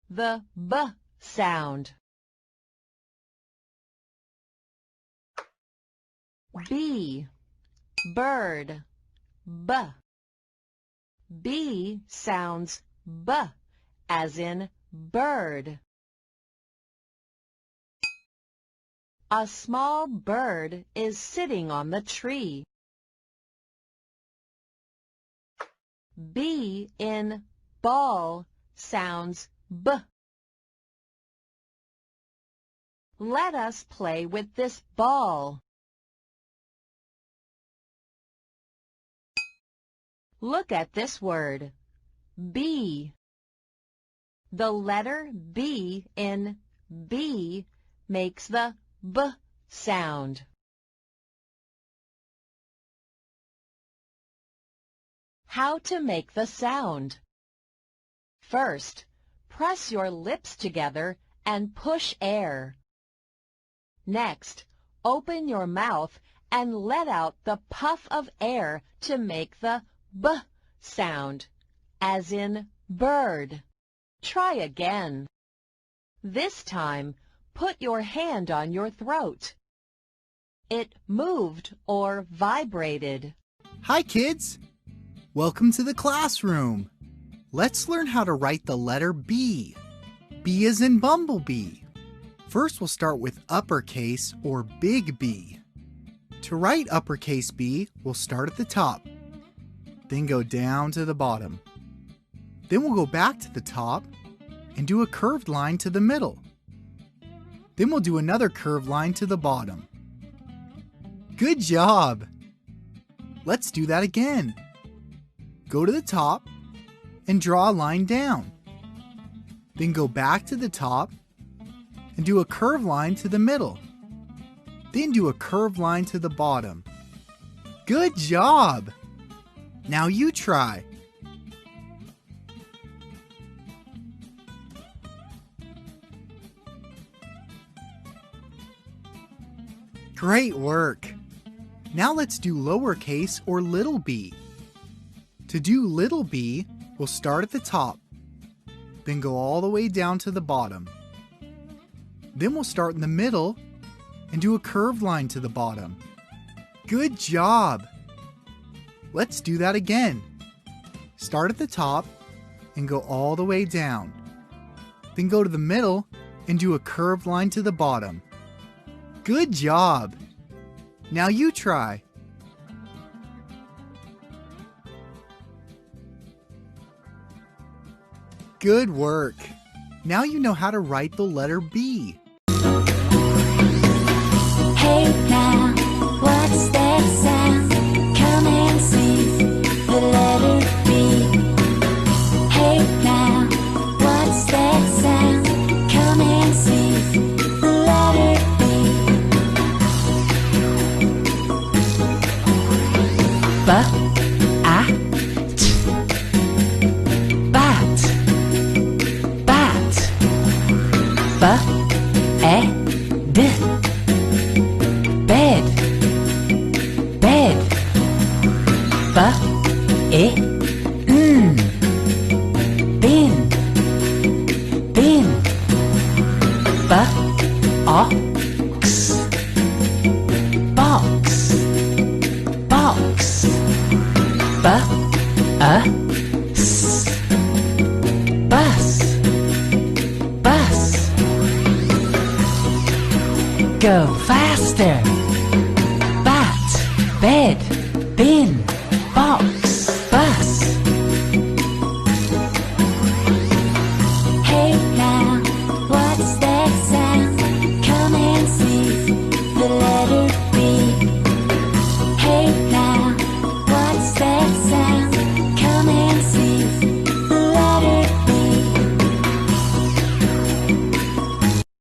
the B sound. B, bird, B. B sounds B, as in bird. A small bird is sitting on the tree. B in ball sounds B. Let us play with this ball. Look at this word, B. The letter B in B makes the B sound. How to make the sound? First, press your lips together and push air. Next, open your mouth and let out the puff of air to make the B sound, as in bird. Try again. This time, put your hand on your throat. It moved or vibrated. Hi, kids. Welcome to the classroom. Let's learn how to write the letter B. B as in bumblebee. First, we'll start with uppercase or big B. To write uppercase B, we'll start at the top, then go down to the bottom. Then we'll go back to the top and do a curved line to the middle. Then we'll do another curved line to the bottom. Good job! Let's do that again. Go to the top and draw a line down. Then go back to the top and do a curved line to the middle. Then do a curved line to the bottom. Good job! Now you try. Great work! Now let's do lowercase or little b. To do little b, we'll start at the top, then go all the way down to the bottom. Then we'll start in the middle and do a curved line to the bottom. Good job! Let's do that again. Start at the top and go all the way down. Then go to the middle and do a curved line to the bottom. Good job! Now you try. Good work! Now you know how to write the letter B. Hey now, what's that sound? Come and see the letter B. Hey now, what's that sound? Come and see the letter B. Bat, bat, bed, bed, bin, bin, box, box, box, bus, bus, bus. Go faster. Bat, bed, bin.